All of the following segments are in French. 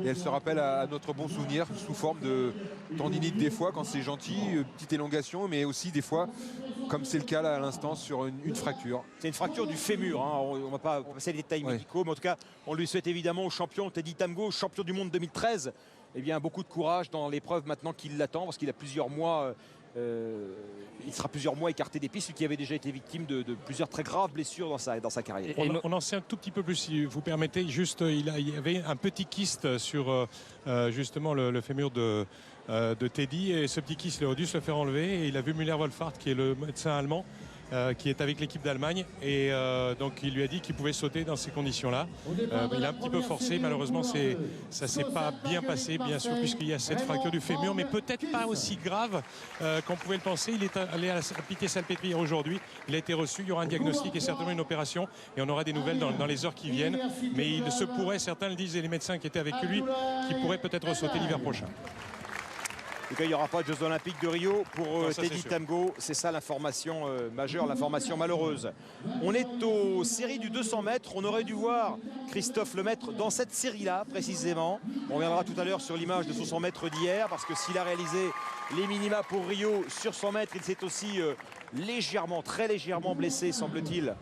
Et elle se rappelle à notre bon souvenir sous forme de tendinite des fois quand c'est gentil, petite élongation, mais aussi des fois, comme c'est le cas là à l'instant, sur une fracture. C'est une fracture du fémur, hein. On ne va pas passer les détails médicaux, mais en tout cas, on lui souhaite évidemment au champion Teddy Tamgo, champion du monde 2013, eh bien, beaucoup de courage dans l'épreuve maintenant qu'il l'attend, parce qu'il a plusieurs mois, il sera plusieurs mois écarté des pistes, lui qui avait déjà été victime de plusieurs très graves blessures dans sa carrière. On en sait un tout petit peu plus, si vous permettez. Juste, il y avait un petit kyste sur justement le fémur de Teddy, et ce petit kyste, il aurait dû se le faire enlever, et il a vu Müller-Wohlfahrt, qui est le médecin allemand, qui est avec l'équipe d'Allemagne, et donc il lui a dit qu'il pouvait sauter dans ces conditions-là. Il a un petit peu forcé, malheureusement ça ne s'est pas bien passé, bien sûr, puisqu'il y a cette fracture du fémur, mais peut-être pas aussi grave qu'on pouvait le penser. Il est allé à la Pitié-Salpêtrière aujourd'hui, il a été reçu, il y aura un diagnostic et certainement une opération, et on aura des nouvelles dans les heures qui viennent, mais il se pourrait, certains le disent, et les médecins qui étaient avec lui, qu'il pourrait peut-être sauter l'hiver prochain. En tout cas, il n'y aura pas de Jeux Olympiques de Rio pour Teddy Tamgo. C'est ça l'information majeure, l'information malheureuse. On est aux séries du 200 mètres. On aurait dû voir Christophe Lemaître dans cette série-là, précisément. On reviendra tout à l'heure sur l'image de son 100 mètres d'hier, parce que s'il a réalisé les minima pour Rio sur 100 mètres, il s'est aussi légèrement, très légèrement blessé, semble-t-il.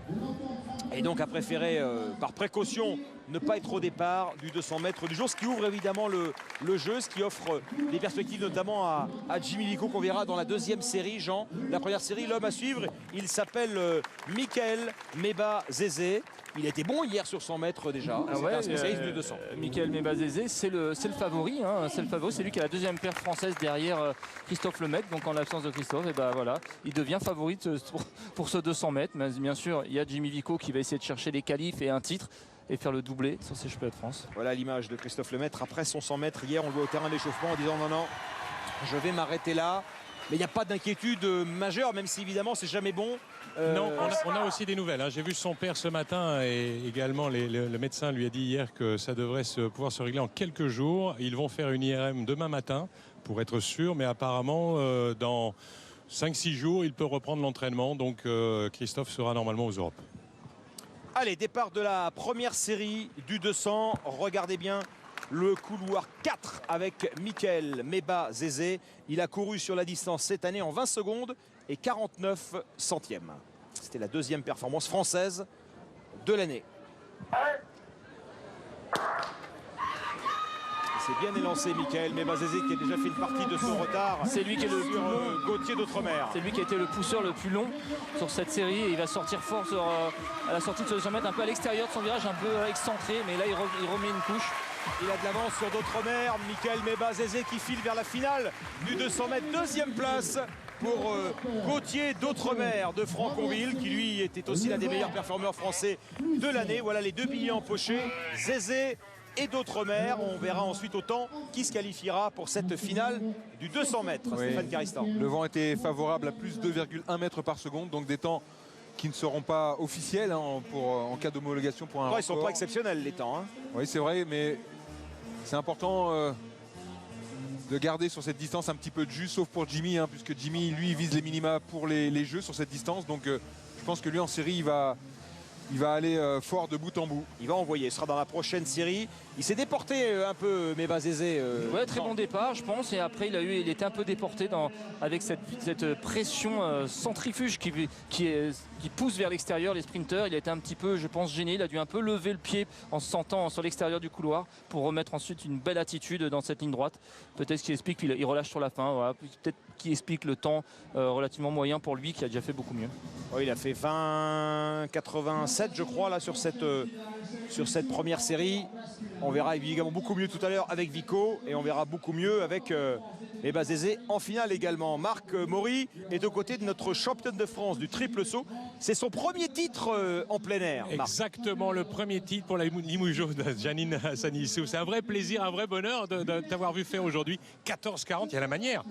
Et donc a préféré, par précaution, ne pas être au départ du 200 mètres du jour, ce qui ouvre évidemment le jeu, ce qui offre des perspectives notamment à Jimmy Vico, qu'on verra dans la deuxième série, Jean. La première série, l'homme à suivre, il s'appelle Mikael Meba-Zezé. Il a été bon hier sur 100 mètres déjà, c'est un spécialiste du 200. Mikael Meba-Zezé, c'est le favori, hein, c'est le favori, c'est lui qui a la deuxième paire française derrière Christophe Lemaître, donc en l'absence de Christophe, et ben voilà, il devient favori pour ce 200 mètres, mais bien sûr, il y a Jimmy Vico qui va essayer de chercher les qualifs et un titre, et faire le doublé sur ces championnats de France. Voilà l'image de Christophe Lemaître après son 100 mètres hier, on le voit au terrain d'échauffement en disant non, je vais m'arrêter là. Mais il n'y a pas d'inquiétude majeure, même si évidemment c'est jamais bon. Non, on a aussi des nouvelles, hein. J'ai vu son père ce matin, et également le médecin lui a dit hier que ça devrait pouvoir se régler en quelques jours. Ils vont faire une IRM demain matin pour être sûr, mais apparemment dans 5-6 jours il peut reprendre l'entraînement, donc Christophe sera normalement aux Europes. Allez, départ de la première série du 200. Regardez bien le couloir 4 avec Mikael Meba-Zezé. Il a couru sur la distance cette année en 20 secondes et 49 centièmes. C'était la deuxième performance française de l'année. C'est bien élancé Mikael Meba-Zezé qui a déjà fait une partie de son retard. C'est lui qui est le plus long. Gauthier d'Outremer. C'est lui qui a été le pousseur le plus long sur cette série, et il va sortir fort à la sortie de ce 200 mètres, un peu à l'extérieur de son virage, un peu excentré, mais là il remet une couche. Il a de l'avance sur d'Outremer. Mikael Meba-Zezé qui file vers la finale du 200 mètres. Deuxième place pour Gauthier d'Outremer de Franconville, qui lui était aussi l'un des meilleurs performeurs français de l'année. Voilà les deux billets empochés, Zezé et d'Outremer. On verra ensuite au temps qui se qualifiera pour cette finale du 200 mètres. Oui. Stéphane Caristan. Le vent était favorable à plus 2,1 mètres par seconde, donc des temps qui ne seront pas officiels en cas d'homologation pour un record. Ils ne sont pas exceptionnels les temps. Hein. Oui, c'est vrai, mais c'est important de garder sur cette distance un petit peu de jus, sauf pour Jimmy, hein, puisque Jimmy, lui, vise les minima pour les jeux sur cette distance. Donc je pense que lui, en série, il va aller fort de bout en bout. Il va envoyer, ce sera dans la prochaine série. Il s'est déporté un peu, Meba-Zezé. Ouais, très bon départ, je pense. Et après, il était un peu déporté avec cette pression centrifuge qui pousse vers l'extérieur les sprinteurs. Il a été un petit peu, je pense, gêné. Il a dû un peu lever le pied en se sentant sur l'extérieur du couloir pour remettre ensuite une belle attitude dans cette ligne droite. Peut-être ce qui explique qu'il relâche sur la fin. Voilà. Peut-être qui explique le temps relativement moyen pour lui, qui a déjà fait beaucoup mieux. Oui, il a fait 20,87 je crois là sur cette première série. On verra évidemment beaucoup mieux tout à l'heure avec Vico, et on verra beaucoup mieux avec Meba-Zezé en finale également. Marc Maury est aux côtés de notre championne de France du triple saut. C'est son premier titre en plein air. Marc. Exactement, le premier titre pour la Limoujou de Janine Hassani. C'est un vrai plaisir, un vrai bonheur de t'avoir vu faire aujourd'hui 14,40. Il y a la manière.